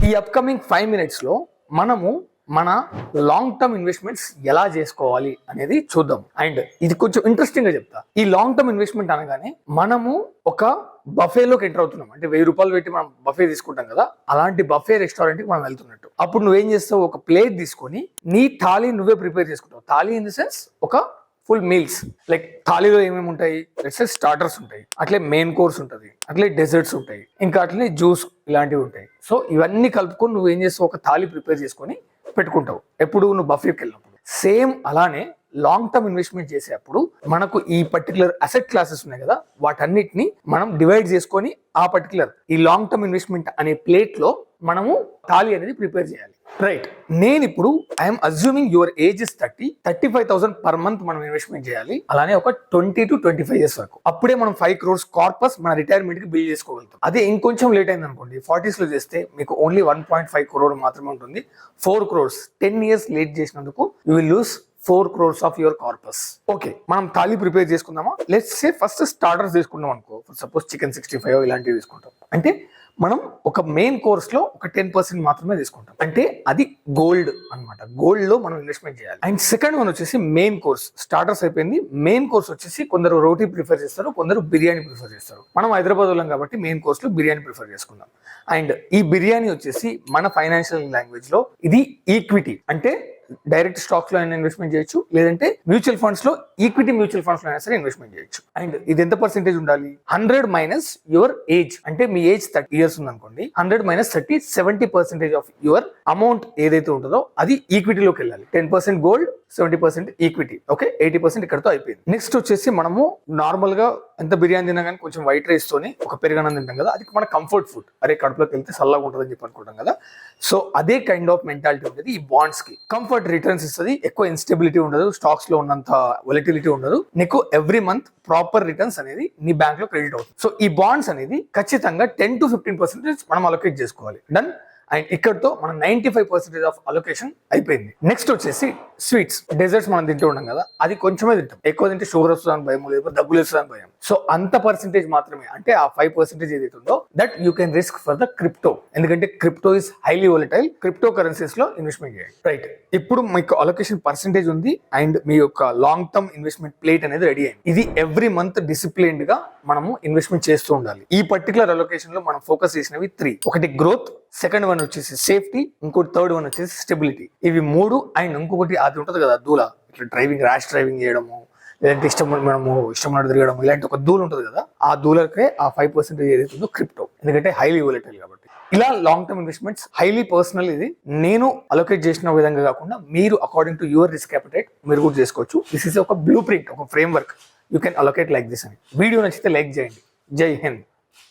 ఈ upcoming 5 minutes లో మనము మన లాంగ్ టర్మ్ ఇన్వెస్ట్మెంట్స్ ఎలా చేసుకోవాలి అనేది చూద్దాం. అండ్ ఇది కొంచెం ఇంట్రెస్టింగ్ గా చెప్తా. ఈ లాంగ్ టర్మ్ ఇన్వెస్ట్మెంట్ అనగానే మనము ఒక బఫేలోకి ఎంటర్ అవుతున్నాం. అంటే 1000 రూపాయలు పెట్టి మనం బఫే తీసుకుంటాం కదా, అలాంటి బఫే రెస్టారెంట్ కి మనం వెళ్తున్నట్టు. అప్పుడు నువ్వేం చేస్తావు, ఒక ప్లేట్ తీసుకొని నీ థాలీ నువ్వే ప్రిపేర్ చేసుకుంటావు. థాలీ ఇన్ ది సెన్స్ ఒక ఫుల్ మీల్స్. లైక్ థాలీలో ఏమేమి ఉంటాయి, స్టార్టర్స్ ఉంటాయి, అట్లే మెయిన్ కోర్స్ ఉంటుంది, అట్లే డెజర్ట్స్ ఉంటాయి, ఇంకా అట్లనే జ్యూస్ ఇలాంటివి ఉంటాయి. సో ఇవన్నీ కలుపుకొని నువ్వు ఏం చేస్తావు, ఒక థాలీ ప్రిపేర్ చేసుకొని పెట్టుకుంటావు ఎప్పుడు నువ్వు బఫేకి వెళ్ళినప్పుడు. సేమ్ అలానే లాంగ్ టర్మ్ ఇన్వెస్ట్మెంట్ చేసేటప్పుడు మనకు ఈ పర్టికులర్ అసెట్ క్లాసెస్ ఉన్నాయి కదా, వాటన్నిటిని మనం డివైడ్ చేసుకొని ఆ పర్టికులర్ ఈ లాంగ్ టర్మ్ ఇన్వెస్ట్మెంట్ అనే ప్లేట్ లో మనము థాలీ అనేది ప్రిపేర్ చేయాలి. రైట్, నేను ఇప్పుడు I'm assuming your age is 35,000 per month మనం ఇన్వెస్ట్మెంట్ చేయాలి. అలానే ఒక 20 to 25 years వరకు. అప్పుడే మనం 5 crores కార్పస్ మన రిటైర్మెంట్ కి బిల్డ్ చేసుకోగలుగుతాం. అదే ఇంకొంచెం లేట్ అయింది అనుకోండి, 40s లో చేస్తే మీకు ఓన్లీ 1.5 crore మాత్రమే ఉంటుంది. 4 crores 10 years లేట్ చేసినందుకు you will lose 4 crores of your corpus. Okay, మనం థాలీ ప్రిపేర్ చేసుకుందామా. లెట్స్ సే ఫస్ట్ స్టార్టర్స్ తీసుకుందాం అనుకో. సపోజ్ చికెన్ 65 ఇలాంటివి తీసుకుంటాం. అంటే మనం ఒక మెయిన్ కోర్స్ లో ఒక 10% మాత్రమే తీసుకుంటాం. అంటే అది గోల్డ్ అన్నమాట. గోల్డ్ లో మనం ఇన్వెస్ట్మెంట్ చేయాలి. అండ్ సెకండ్ వన్ వచ్చేసి మెయిన్ కోర్స్. స్టార్టర్స్ అయిపోయింది. మెయిన్ కోర్స్ వచ్చేసి కొందరు రోటీ ప్రిఫర్ చేస్తారు, కొందరు బిర్యానీ ప్రిఫర్ చేస్తారు. మనం హైదరాబాద్ వాళ్ళం కాబట్టి మెయిన్ కోర్స్ లో బిర్యానీ ప్రిఫర్ చేసుకుందాం. అండ్ ఈ బిర్యానీ వచ్చేసి మన ఫైనాన్షియల్ లాంగ్వేజ్ లో ఇది ఈక్విటీ. అంటే డైరెక్ట్ స్టాక్స్ లో అయినా ఇన్వెస్ట్మెంట్ చేయొచ్చు, లేదంటే మ్యూచువల్ ఫండ్స్ లో ఈక్విటీ మ్యూచువల్ ఫండ్స్ లో అయినా సరే ఇన్వెస్ట్మెంట్ చేయొచ్చు. అండ్ ఇది ఎంత పర్సెంటేజ్ ఉండాలి, 100 మైనస్ యువర్ ఏజ్. అంటే మీ ఏజ్ 30 years ఉంది అనుకోండి, 100 మైనస్ 30 70% ఆఫ్ యువర్ అమౌంట్ ఏదైతే ఉంటుందో అది ఈక్విటీలోకి వెళ్ళాలి. 10% గోల్డ్, 70% ఈక్విటీ. ఓకే, 80% ఇక్కడతో అయిపోయింది. నెక్స్ట్ వచ్చేసి మనము నార్మల్ గా ఎంత బిర్యానీ తిన్నా కానీ కొంచెం వైట్ రైస్ తోని ఒక పెరుగన్నం తింటాం కదా, అది మన కంఫర్ట్ ఫుడ్. అరే కడుపులోకి వెళ్తే చల్లగా ఉంటుందని చెప్పి అనుకుంటాం కదా. సో అదే కైండ్ ఆఫ్ మెంటాలిటీ ఉంటుంది ఈ బాండ్స్ కి. కంఫర్ట్ రిటర్న్స్ ఇస్తుంది, ఎక్కువ ఇన్స్టెబిలిటీ ఉండదు, స్టాక్స్ లో ఉన్నంత వొలటిలిటీ ఉండదు. నీకు ఎవ్రీ మంత్ ప్రాపర్ రిటర్న్స్ అనేది నీ బ్యాంక్ లో క్రెడిట్ అవుతుంది. సో ఈ బాండ్స్ అనేది ఖచ్చితంగా 10 to 15% మనం అలొకేట్ చేసుకోవాలి. డన్. అండ్ ఇక్కడతో మన 95% ఆఫ్ అలొకేషన్ అయిపోయింది. నెక్స్ట్ వచ్చేసి స్వీట్స్, డెజర్ట్స్ మనం తింటూ ఉన్నాం కదా, అది కొంచెమే తింటాం. ఎక్కువ తింటే షుగర్ వస్తుందని భయం, లేదు డబ్బులు వస్తుందని భయం. సో అంత పర్సెంటేజ్ మాత్రమే, అంటే ఆ 5% ఏదైతే ఉందో that you can risk for the crypto. ఎందుకంటే crypto is highly volatile. Crypto currencies లో ఇన్వెస్ట్మెంట్ చేయండి. రైట్, ఇప్పుడు మీకు అలొకేషన్ పర్సెంటేజ్ ఉంది అండ్ మీ యొక్క లాంగ్ టర్మ్ ఇన్వెస్ట్మెంట్ ప్లేట్ అనేది రెడీ అయింది. ఇది ఎవ్రీ మంత్ డిసిప్లిన్డ్ గా మనము ఇన్వెస్ట్మెంట్ చేస్తూ ఉండాలి. ఈ పర్టికులర్ అలొకేషన్ లో మనం ఫోకస్ చేసినవి 3. ఒకటి గ్రోత్, సెకండ్ వన్ వచ్చేసి సేఫ్టీ, ఇంకోటి థర్డ్ వన్ వచ్చేసి స్టెబిలిటీ. ఇవి 3. అండ్ ఇంకొకటి అది ఉంటుంది కదా దూల, ఇట్లా డ్రైవింగ్ ర్యాష్ డ్రైవింగ్ చేయడము, లేదంటే ఇష్టం తిరగడం, ఇలాంటి ఒక దూల ఉంటుంది కదా, ఆ దూలకే ఆ 5% ఏదైతే ఉందో క్రిప్టో. ఎందుకంటే హైలీ వోలటైల్ కాబట్టి. ఇలా long term investments highly personal. ఇది నేను అలొకేట్ చేసిన విధంగా కాకుండా మీరు according to your risk appetite మీరు కూడా చేసుకోవచ్చు. దిస్ ఇస్ ఒక బ్లూ ప్రింట్, ఒక frame work. You can allocate like this అని. వీడియో నచ్చితే లైక్ చేయండి. జై హింద్.